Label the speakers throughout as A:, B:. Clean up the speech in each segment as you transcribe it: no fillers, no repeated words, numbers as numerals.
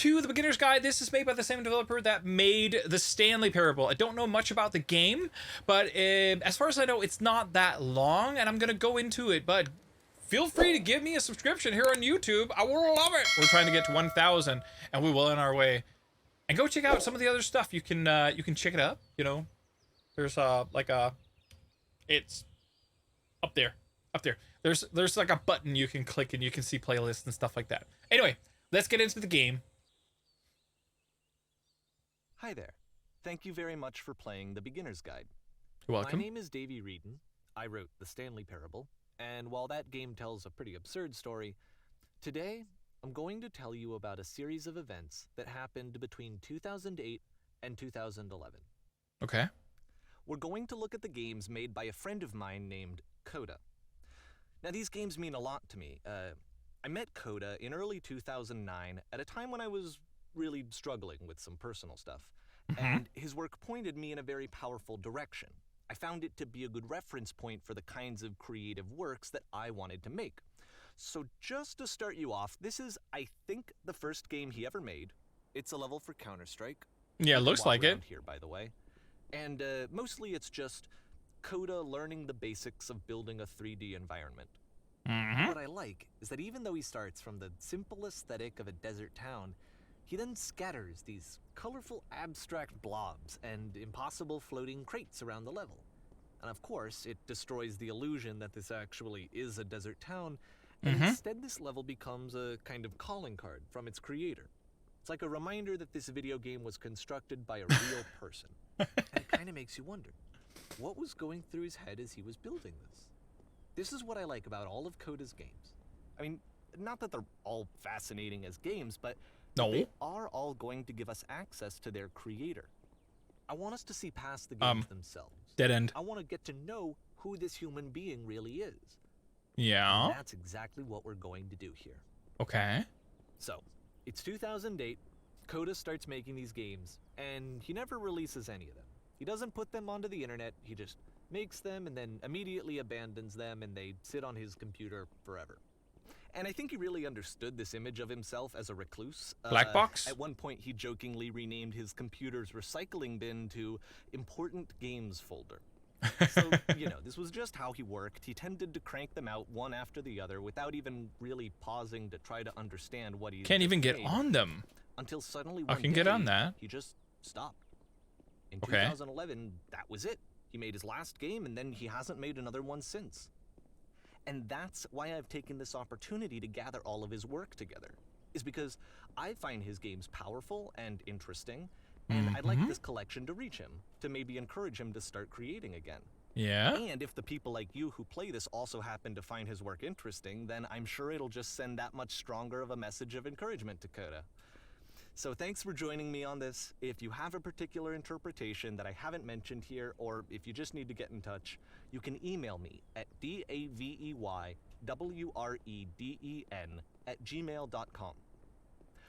A: to The Beginner's Guide. This is made by the same developer that made the Stanley Parable. I don't know much about the game, but as far as I know, it's not that long, and I'm going to go into it, but feel free to give me a subscription here on YouTube. I will love it. We're trying to get to 1,000, and we will on our way. And go check out some of the other stuff. You can check it up, you know. There's it's up there. There's like a button you can click and you can see playlists and stuff like that. Anyway, let's get into the game.
B: Hi there. Thank you very much for playing The Beginner's Guide.
A: You're welcome.
B: My name is Davey Reedon. I wrote The Stanley Parable, and while that game tells a pretty absurd story, today I'm going to tell you about a series of events that happened between 2008 and 2011.
A: Okay.
B: We're going to look at the games made by a friend of mine named Coda. Now, these games mean a lot to me. I met Coda in early 2009 at a time when I was really struggling with some personal stuff, and his work pointed me in a very powerful direction. I found it to be a good reference point for the kinds of creative works that I wanted to make. So just to start you off, this is, I think, the first game he ever made. It's a level for Counter-Strike.
A: Yeah, it looks like it.
B: Here, by the way. And mostly it's just Coda learning the basics of building a 3D environment. What I like is that even though he starts from the simple aesthetic of a desert town, he then scatters these colorful abstract blobs and impossible floating crates around the level. And of course, it destroys the illusion that this actually is a desert town, and instead this level becomes a kind of calling card from its creator. It's like a reminder that this video game was constructed by a real person. And it kind of makes you wonder, what was going through his head as he was building this? This is what I like about all of Coda's games. I mean, not that they're all fascinating as games, but they are all going to give us access to their creator. I want us to see past the games themselves.
A: Dead end.
B: I want to get to know who this human being really is.
A: Yeah.
B: And that's exactly what we're going to do here.
A: Okay.
B: So, it's 2008. Coda starts making these games, and he never releases any of them. He doesn't put them onto the internet. He just makes them and then immediately abandons them, and they sit on his computer forever. And I think he really understood this image of himself as a recluse.
A: Black box?
B: At one point, he jokingly renamed his computer's recycling bin to Important Games Folder. So, you know, this was just how he worked. He tended to crank them out one after the other without even really pausing to try to understand what he's
A: Can't even get on them.
B: Until suddenly
A: I can get on that.
B: He just stopped. In
A: Okay.
B: 2011, that was it. He made his last game, and then he hasn't made another one since. And that's why I've taken this opportunity to gather all of his work together, is because I find his games powerful and interesting, and I'd like this collection to reach him, to maybe encourage him to start creating again.
A: Yeah.
B: And if the people like you who play this also happen to find his work interesting, then I'm sure it'll just send that much stronger of a message of encouragement to Coda. So thanks for joining me on this. If you have a particular interpretation that I haven't mentioned here, or if you just need to get in touch, you can email me at daveywreden@gmail.com.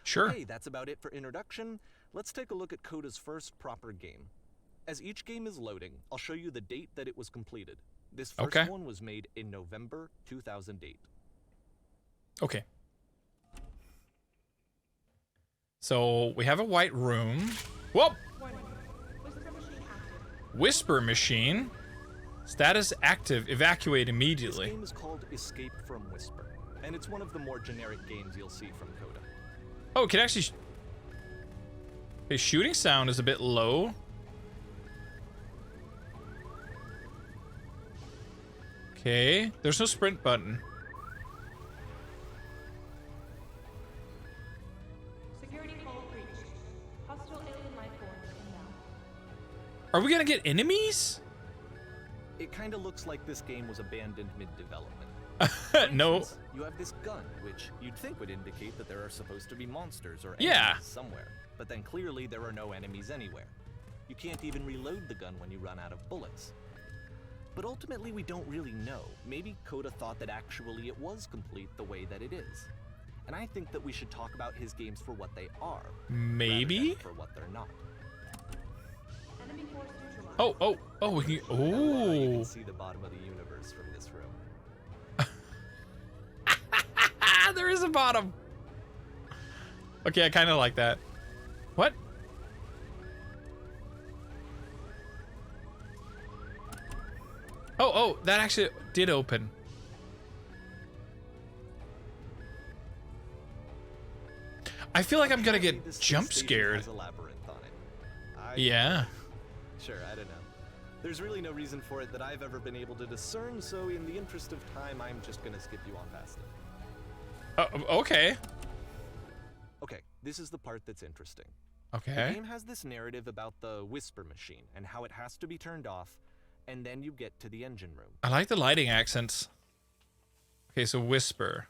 A: Sure.
B: Okay, that's about it for introduction. Let's take a look at Coda's first proper game. As each game is loading, I'll show you the date that it was completed. This first one was made in November 2008.
A: Okay. So we have a white room. Whoop! Whisper machine. Status active. Evacuate immediately.
B: This game is called Escape from Whisper, and it's one of the more generic games you'll see from Coda.
A: Oh, it can actually... His shooting sound is a bit low. Okay, there's no sprint button.
C: Security code breached. Hostile alien life forms inbound.
A: Are we gonna get enemies?
B: It kind of looks like this game was abandoned mid-development.
A: No.
B: Instance, you have this gun, which you'd think would indicate that there are supposed to be monsters or enemies
A: Yeah.
B: somewhere. But then clearly there are no enemies anywhere. You can't even reload the gun when you run out of bullets. But ultimately we don't really know. Maybe Coda thought that actually it was complete the way that it is. And I think that we should talk about his games for what they are.
A: Maybe?
B: Rather than for what they're not.
C: Enemy force neutralized.
A: Oh, we can...
B: You
A: Oh.
B: can see the bottom of the universe from this room.
A: There is a bottom. Okay, I kind of like that. What? Oh, that actually did open. I feel like I'm gonna get
B: This
A: jump
B: station
A: scared.
B: has a labyrinth on it.
A: Yeah.
B: Sure, I don't know. There's really no reason for it that I've ever been able to discern, so in the interest of time, I'm just gonna skip you on past it.
A: Okay.
B: Okay, this is the part that's interesting. The
A: Okay.
B: game has this narrative about the whisper machine and how it has to be turned off, and then you get to the engine room.
A: I like the lighting accents. Okay, so whisper.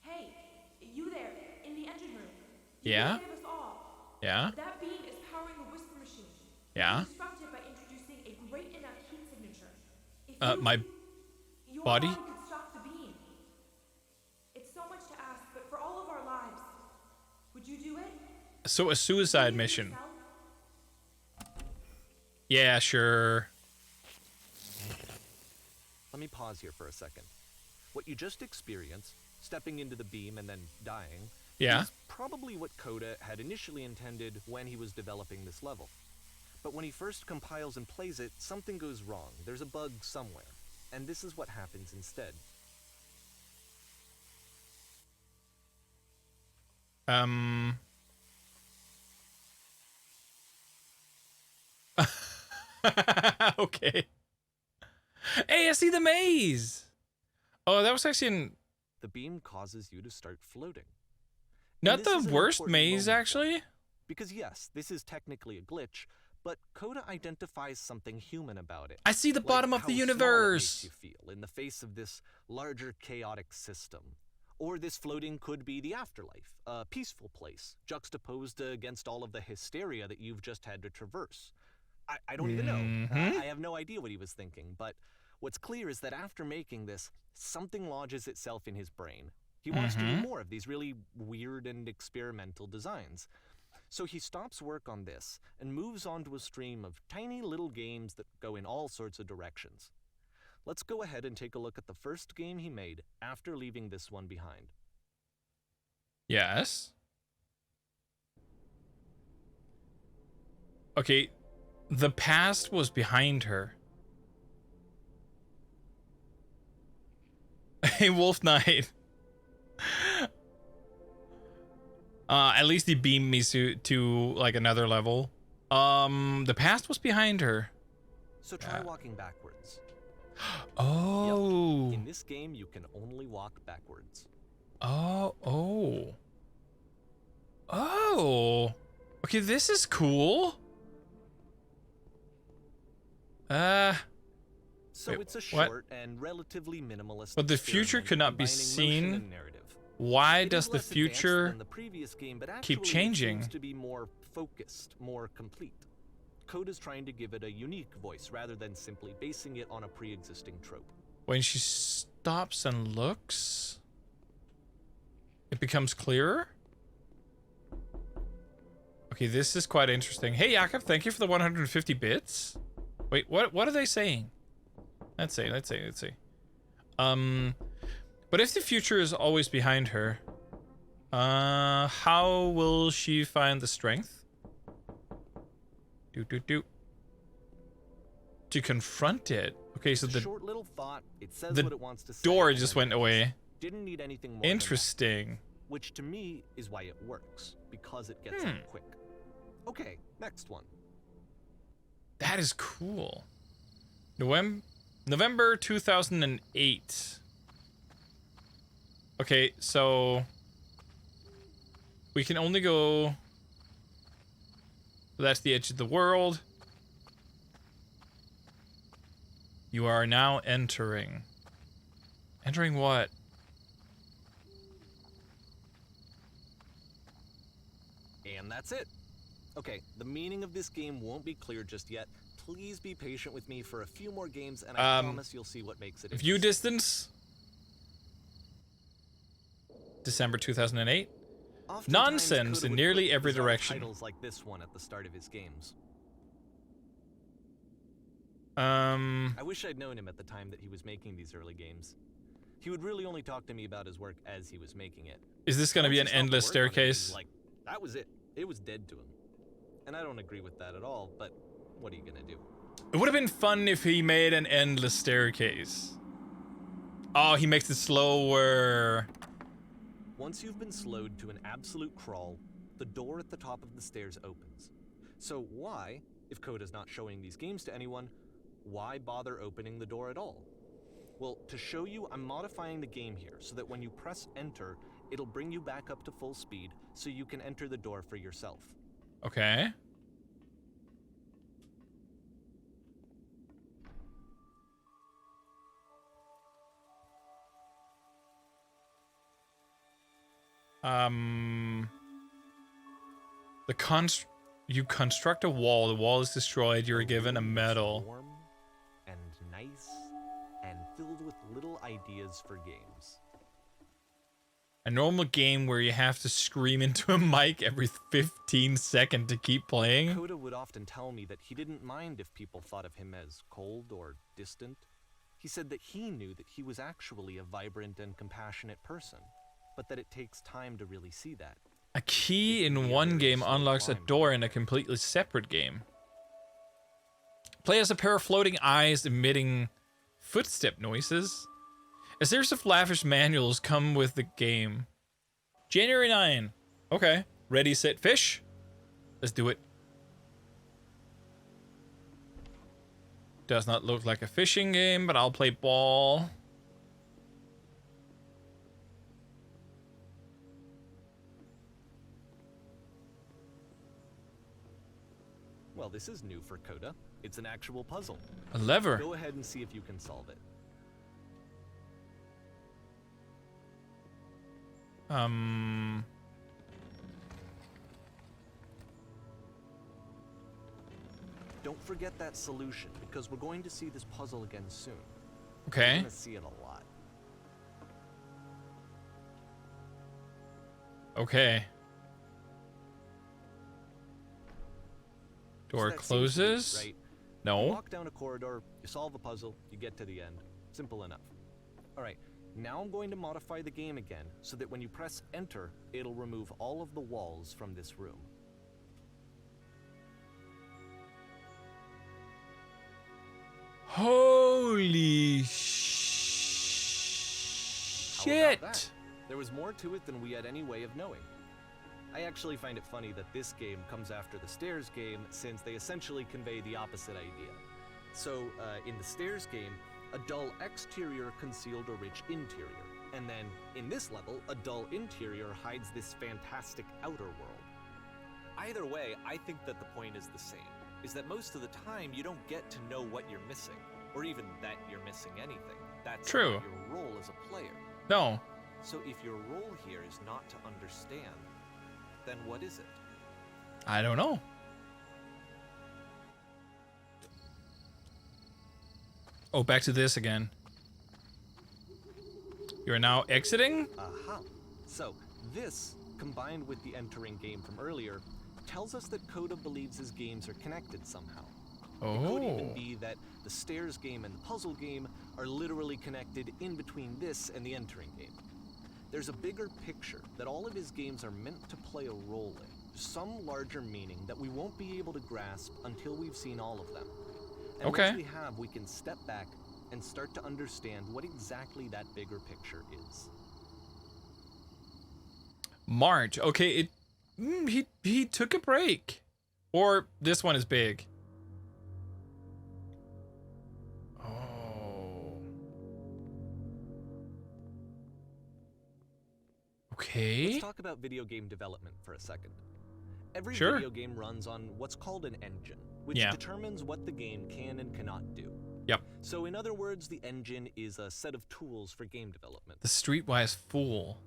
C: Hey, you there, in the engine room. You
A: Yeah?
C: can save us all.
A: Yeah?
C: That beam is powering the whisper machine.
A: Yeah?
C: Disrupt it by introducing a great enough heat signature. If
A: My
C: your
A: body?
C: could stop the beam. It's so much to ask, but for all of our lives, would you do it?
A: So a suicide
C: Believe in
A: mission.
C: yourself?
A: Yeah, sure.
B: Let me pause here for a second. What you just experienced, stepping into the beam and then dying,
A: Yeah.
B: is probably what Coda had initially intended when he was developing this level. But when he first compiles and plays it, something goes wrong. There's a bug somewhere. And this is what happens instead.
A: Okay. Hey, I see the maze. Oh, that was actually
B: The beam causes you to start floating.
A: not
B: this
A: the
B: is an
A: worst
B: important
A: maze,
B: moment,
A: actually.
B: Because yes, this is technically a glitch, but Coda identifies something human about it.
A: I see the
B: Like
A: bottom of
B: how
A: the
B: small it
A: universe.
B: makes you feel in the face of this larger chaotic system. Or this floating could be the afterlife, a peaceful place, juxtaposed against all of the hysteria that you've just had to traverse. I don't even know. I have no idea what he was thinking, but what's clear is that after making this, something lodges itself in his brain. He wants to do more of these really weird and experimental designs. So he stops work on this and moves on to a stream of tiny little games that go in all sorts of directions. Let's go ahead and take a look at the first game he made after leaving this one behind.
A: Yes. Okay, the past was behind her. Hey, Wolf Knight. At least he beamed me to like another level. The past was behind her.
B: So try walking backwards.
A: Oh.
B: Yep. In this game, you can only walk backwards.
A: Oh. Okay, this is cool.
B: So
A: Wait,
B: it's a
A: what?
B: short and relatively minimalist.
A: But the future
B: experiment
A: could not be
B: combining motion
A: seen.
B: and narrative.
A: Why
B: It
A: does
B: is
A: the
B: less advanced
A: future
B: than the previous game, but
A: keep
B: actually
A: changing?
B: It seems to be more focused, more complete. Coda's trying to give it a unique voice rather than simply basing it on a pre-existing trope.
A: When she stops and looks, it becomes clearer? Okay, this is quite interesting. Hey, Jakob, thank you for the 150 bits. Wait, what are they saying? Let's see. But if the future is always behind her, how will she find the strength? To confront it. Okay, so the
B: short little thought. It says
A: the
B: what it wants to say.
A: door
B: and
A: just
B: then
A: went away.
B: Didn't need anything more. than that.
A: Interesting.
B: Which to me is why it works, because it gets out quick. Okay, next one.
A: That is cool. November 2008. Okay, so we can only go. That's the edge of the world. You are now entering. Entering what?
B: And that's it. Okay, the meaning of this game won't be clear just yet. Please be patient with me for a few more games, and I promise you'll see what makes it
A: View
B: interesting.
A: distance. December 2008.
B: Oftentimes,
A: Nonsense
B: Coda
A: in
B: would
A: nearly
B: put
A: every
B: bizarre
A: direction.
B: Titles like this one at the start of his games. I wish I'd known him at the time that he was making these early games. He would really only talk to me about his work as he was making it.
A: Is this gonna be an
B: Once he stopped
A: endless
B: work on it, he was
A: staircase?
B: like, That was it. It was dead to him. And I don't agree with that at all, but what are you gonna do?
A: It would have been fun if he made an endless staircase. Oh, he makes it slower.
B: Once you've been slowed to an absolute crawl, the door at the top of the stairs opens. So why, if Coda's not showing these games to anyone, why bother opening the door at all? Well, to show you, I'm modifying the game here so that when you press enter, it'll bring you back up to full speed so you can enter the door for yourself.
A: Okay. You construct a wall. The wall is destroyed. You're given a medal.
B: Warm and nice and filled with little ideas for games.
A: A normal game where you have to scream into a mic every 15 seconds to keep playing.
B: Coda would often tell me that he didn't mind if people thought of him as cold or distant. He said that he knew that he was actually a vibrant and compassionate person, but that it takes time to really see that.
A: A key in one game unlocks a door in a completely separate game. Play as a pair of floating eyes emitting footstep noises. A series of lavish manuals come with the game. January 9. Okay. Ready, set, fish. Let's do it. Does not look like a fishing game, but I'll play ball.
B: Well, this is new for Coda. It's an actual puzzle.
A: A lever.
B: Go ahead and see if you can solve it. Don't forget that solution, because we're going to see this puzzle again soon. We're
A: Okay.
B: going to see it a lot.
A: Okay.
B: So
A: Door
B: that seems to be it,
A: closes.
B: right? You
A: No.
B: walk down a corridor, you solve a puzzle, you get to the end. Simple enough. All right, now I'm going to modify the game again so that when you press enter, it'll remove all of the walls from this room.
A: Holy
B: How
A: shit.
B: about that? There was more to it than we had any way of knowing. I actually find it funny that this game comes after the Stairs game, since they essentially convey the opposite idea. So, in the Stairs game, a dull exterior concealed a rich interior. And then, in this level, a dull interior hides this fantastic outer world. Either way, I think that the point is the same, is that most of the time you don't get to know what you're missing, or even that you're missing anything. That's
A: True.
B: not your role as a player.
A: No.
B: So if your role here is not to understand, then what is it?
A: I don't know. Oh, back to this again. You are now exiting?
B: Aha. So, this, combined with the entering game from earlier, tells us that Coda believes his games are connected somehow. It could even
A: Oh.
B: be that the Stairs game and the puzzle game are literally connected in between this and the entering game. There's a bigger picture that all of his games are meant to play a role in, some larger meaning that we won't be able to grasp until we've seen all of them. And
A: Okay.
B: once we have, we can step back and start to understand what exactly that bigger picture is.
A: March. Okay, he took a break. Or this one is big. Oh. Okay.
B: Let's talk about video game development for a second. Every
A: Sure.
B: video game runs on what's called an engine, which
A: Yeah.
B: determines what the game can and cannot do.
A: Yep.
B: So in other words, the engine is a set of tools for game development.
A: The streetwise fool.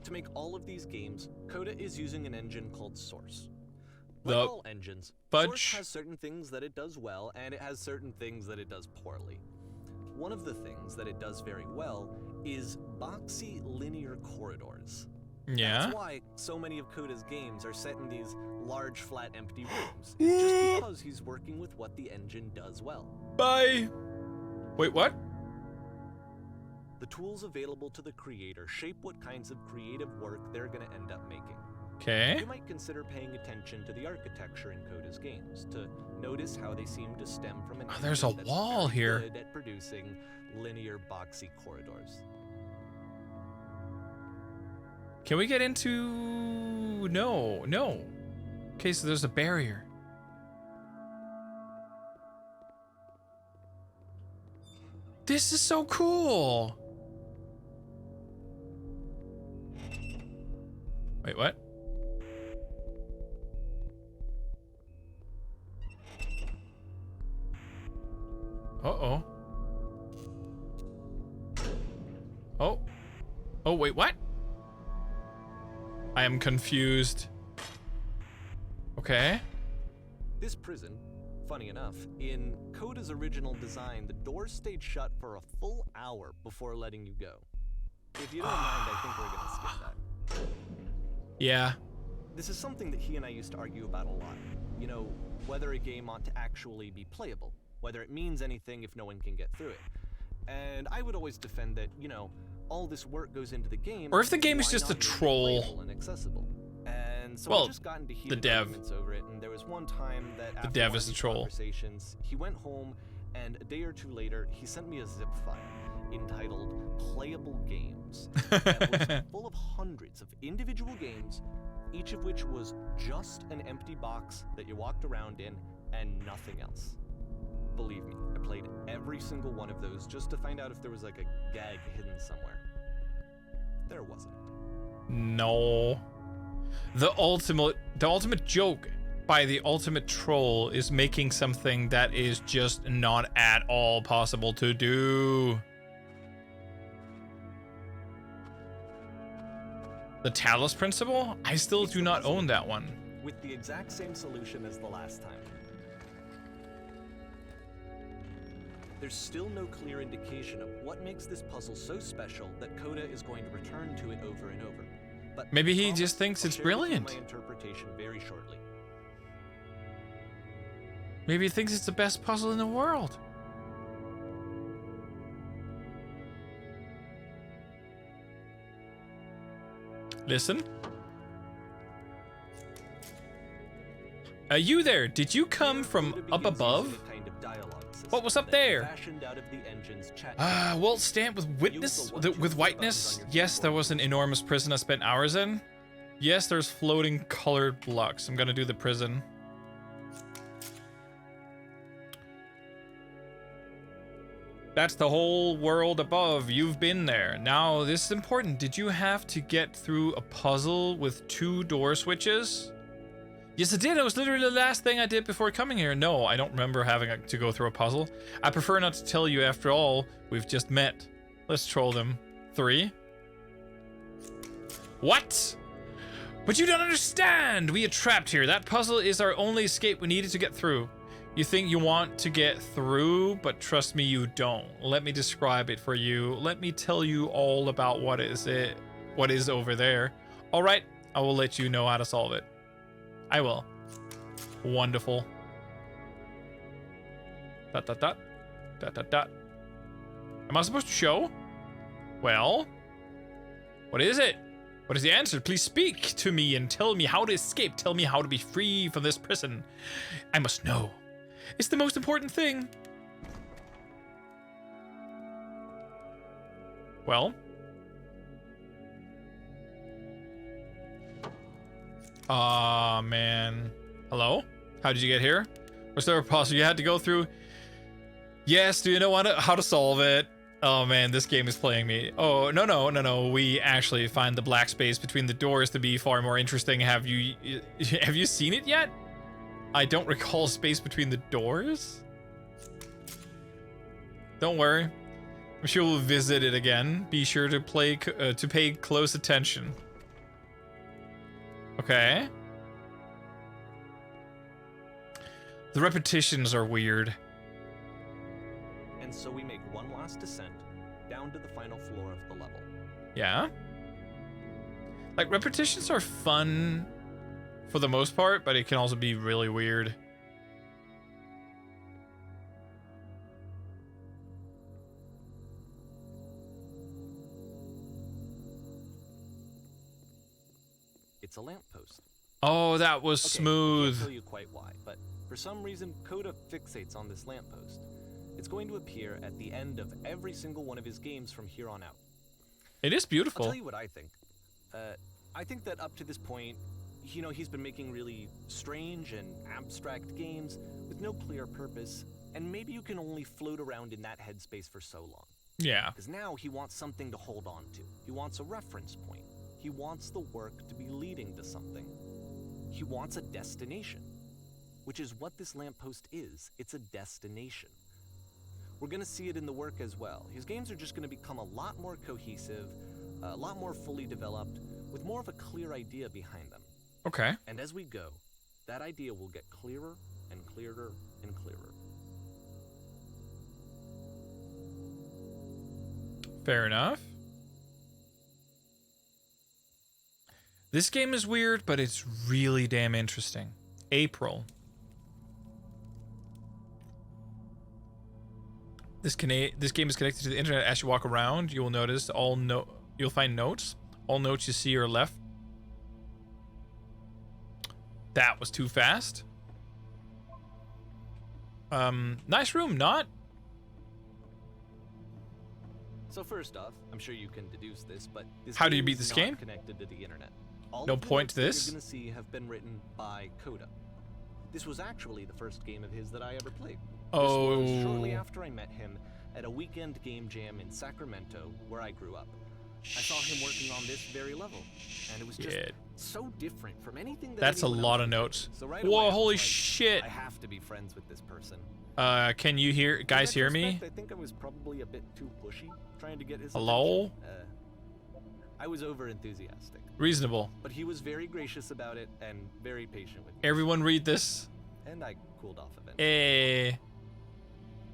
B: To make all of these games, Coda is using an engine called Source.
A: The
B: Like all engines,
A: fudge.
B: Source has certain things that it does well, and it has certain things that it does poorly. One of the things that it does very well is boxy linear corridors.
A: Yeah.
B: That's why so many of Coda's games are set in these large, flat, empty rooms. It's just because he's working with what the engine does well.
A: Bye. Wait, what?
B: The tools available to the creator shape what kinds of creative work they're going to end up making.
A: Okay.
B: You might consider paying attention to the architecture in Coda's games to notice how they seem to stem from an
A: Oh, there's a
B: engine that's
A: wall
B: very
A: here.
B: good at producing linear, boxy corridors.
A: Can we get into... No, no. Okay, so there's a barrier. This is so cool. Wait, what? Uh-oh. Oh. Oh, wait, what? I am confused. Okay.
B: This prison, funny enough, in Coda's original design, the doors stayed shut for a full hour before letting you go. If you don't mind, I think we're gonna skip that.
A: Yeah.
B: This is something that he and I used to argue about a lot. You know, whether a game ought to actually be playable, whether it means anything if no one can get through it. And I would always defend that, you know, all this work goes into the game.
A: Or if the game is
B: why
A: just
B: not
A: a
B: make it
A: troll.
B: playable and accessible? And so
A: Well,
B: we just got into
A: the
B: heated
A: dev.
B: arguments over it, and there was one time that after
A: dev
B: one
A: is
B: of
A: the
B: these
A: troll.
B: conversations, he went home, and a day or two later, he sent me a zip file entitled Playable Games that was full of hundreds of individual games, each of which was just an empty box that you walked around in and nothing else. Believe me, I played every single one of those just to find out if there was like a gag hidden somewhere. There wasn't.
A: No. The ultimate joke by the ultimate troll is making something that is just not at all possible to do. The Talus Principle? I still do not own that one.
B: With the exact same solution as the last time. There's still no clear indication of what makes this puzzle so special that Coda is going to return to it over and over. But
A: Maybe he
B: I
A: just thinks
B: I'll
A: it's
B: share with you
A: brilliant.
B: my interpretation very shortly.
A: Maybe he thinks it's the best puzzle in the world. Listen. You there, did you come from
B: Coda
A: up
B: begins
A: above?
B: using a kind of dialogue system
A: What was up
B: that
A: there?
B: fashioned out of the engine's chat.
A: Well, stamp with witness, with whiteness. Yes, there was an enormous prison I spent hours in. Yes, there's floating colored blocks. I'm gonna do the prison. That's the whole world above. You've been there. Now, this is important. Did you have to get through a puzzle with 2 door switches? Yes, I did. It was literally the last thing I did before coming here. No, I don't remember having to go through a puzzle. I prefer not to tell you. After all, we've just met. Let's troll them. 3. What? But you don't understand. We are trapped here. That puzzle is our only escape. We needed to get through. You think you want to get through, but trust me, you don't. Let me describe it for you. Let me tell you all about what is over there. All right, I will let you know how to solve it. I will. Wonderful. Dot, dot, dot. Dot, dot, dot. Am I supposed to show? Well, what is it? What is the answer? Please speak to me and tell me how to escape. Tell me how to be free from this prison. I must know. It's the most important thing. Well. Aw, man. Hello? How did you get here? Was there a puzzle you had to go through? Yes, do you know how to solve it? Oh man, this game is playing me. Oh, no. We actually find the black space between the doors to be far more interesting. Have you seen it yet? I don't recall space between the doors. Don't worry. I'm sure we'll visit it again. Be sure to pay close attention. Okay. The repetitions are weird.
B: And so we make one last descent down to the final floor of the level.
A: Yeah. Like, repetitions are fun for the most part, but it can also be really weird.
B: It's a lamppost.
A: Oh, that was
B: Okay, I
A: smooth.
B: can't tell you quite why, but for some reason, Coda fixates on this lamppost. It's going to appear at the end of every single one of his games from here on out.
A: It is
B: I'll
A: beautiful.
B: tell you what I think. I think that up to this point, he's been making really strange and abstract games with no clear purpose, and maybe you can only float around in that headspace for so long.
A: Yeah.
B: Because now he wants something to hold on to. He wants a reference point. He wants the work to be leading to something. He wants a destination, which is what this lamppost is. It's a destination. We're going to see it in the work as well. His games are just going to become a lot more cohesive, a lot more fully developed, with more of a clear idea behind them.
A: Okay.
B: And as we go, that idea will get clearer and clearer and clearer.
A: Fair enough. This game is weird, but it's really damn interesting. April. This game is connected to the internet. As you walk around, you will notice you'll find notes. All notes you see are left. That was too fast. Nice room, not?
B: So first off, I'm sure you can deduce this, but this
A: How do you
B: game
A: beat
B: is
A: this
B: not
A: game?
B: connected to the internet. All
A: No
B: of the
A: point
B: notes
A: to
B: that
A: this?
B: you're gonna see have been written by Coda. This was actually the first game of his that I ever played. This was shortly after I met him at a weekend game jam in Sacramento, where I grew up. I saw him working on this very level, and it was just
A: Shit.
B: so different from anything that
A: That's a
B: anyone
A: lot
B: else
A: of
B: had done.
A: notes.
B: So right
A: Whoa,
B: away, I was
A: holy
B: like,
A: shit.
B: I have to be friends with this person.
A: Can you guys
B: In
A: hear me?
B: retrospect, I think I was probably a bit too pushy, trying to get his
A: Hello?
B: attention. I was over enthusiastic,
A: Reasonable.
B: but he was very gracious about it and very patient with me.
A: Everyone read this.
B: And I cooled off of it.
A: Eh.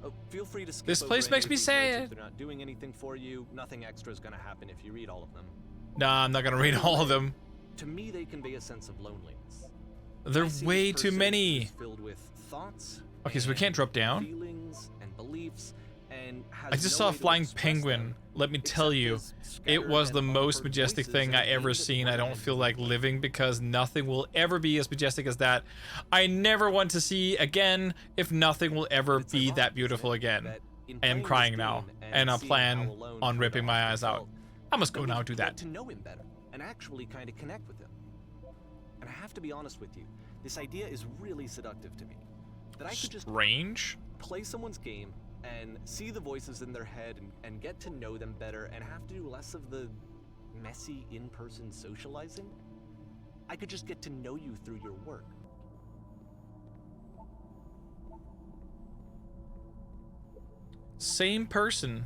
B: Oh, feel free to skip
A: This
B: over
A: place
B: any
A: makes
B: of
A: me
B: these notes
A: sad.
B: if they're not doing anything for you. Nothing extra is going to happen if you read all of them.
A: Nah, I'm not gonna read all of them.
B: To me, they convey a sense of loneliness.
A: There
B: I
A: are
B: see
A: way
B: this
A: too
B: person
A: many.
B: who's filled with thoughts.
A: Okay, so we
B: and
A: can't drop down.
B: Feelings and beliefs, and has
A: I just
B: no
A: saw a
B: way to
A: flying
B: express
A: penguin.
B: them,
A: Let me tell
B: except
A: you,
B: as
A: it was
B: scattered
A: the
B: and
A: most
B: unheard
A: majestic
B: voices
A: thing
B: and
A: I ever
B: aimed at
A: seen. I don't
B: one
A: feel
B: end.
A: like living because nothing will ever be as majestic as that. I never want to see again if nothing will ever
B: It's
A: be
B: ironic,
A: that beautiful
B: isn't it,
A: again.
B: that in
A: I am
B: playing this
A: crying now,
B: game
A: and I
B: seeing
A: plan
B: how alone
A: on
B: Coda
A: ripping my
B: often
A: eyes out.
B: felt,
A: I must go
B: that
A: now
B: we
A: do
B: get
A: that.
B: to know him better and actually kind of connect with him. And I have to be honest with you, this idea is really seductive to me. That I could just
A: Range?
B: play someone's game and see the voices in their head and get to know them better and have to do less of the messy in-person socializing. I could just get to know you through your work.
A: Same person.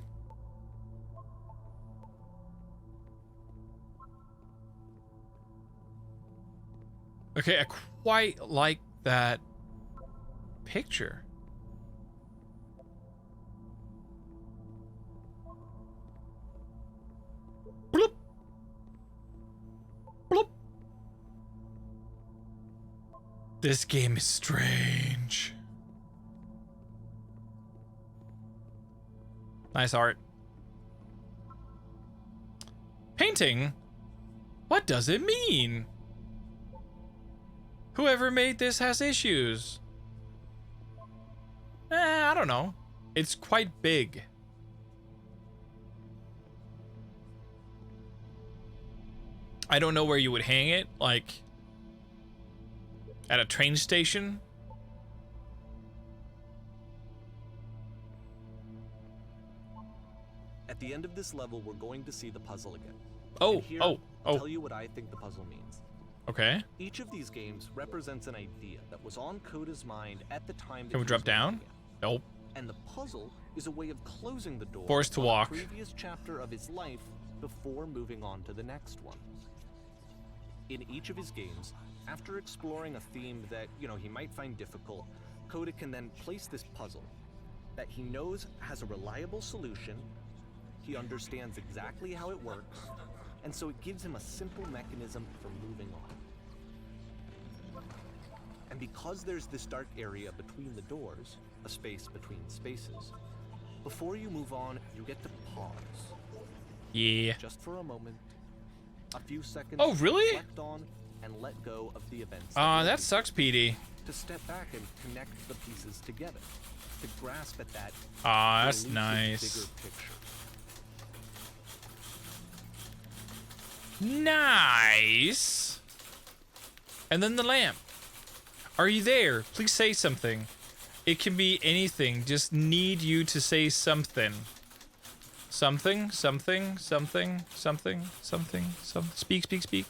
A: Okay, I quite like that picture. Bloop. Bloop. This game is strange. Nice art. Painting? What does it mean? Whoever made this has issues. I don't know. It's quite big. I don't know where you would hang it, like at a train station.
B: At the end of this level, we're going to see the puzzle again.
A: Oh,
B: And here,
A: oh,
B: I'll
A: oh.
B: tell you what I think the puzzle means.
A: Okay.
B: Each of these games represents an idea that was on Coda's mind at the time that
A: Can we
B: he
A: drop
B: was making
A: down?
B: it.
A: Nope.
B: And the puzzle is a way of closing the door
A: Forced to
B: on
A: walk.
B: a previous chapter of his life before moving on to the next one. In each of his games, after exploring a theme that, he might find difficult, Coda can then place this puzzle that he knows has a reliable solution, he understands exactly how it works, and so it gives him a simple mechanism for moving on. And because there's this dark area between the doors, a space between spaces, before you move on, you get to pause.
A: Yeah.
B: Just for a moment. A few seconds
A: Oh, really?
B: to reflect on and let go of the events.
A: Aw, that
B: lead
A: sucks, PD.
B: To step back and connect the pieces together. To grasp at that.
A: Aw, that's
B: elusive
A: nice.
B: Bigger picture.
A: Nice. And then the lamp. Are you there? Please say something. It can be anything. Just need you to say something. Something. Speak.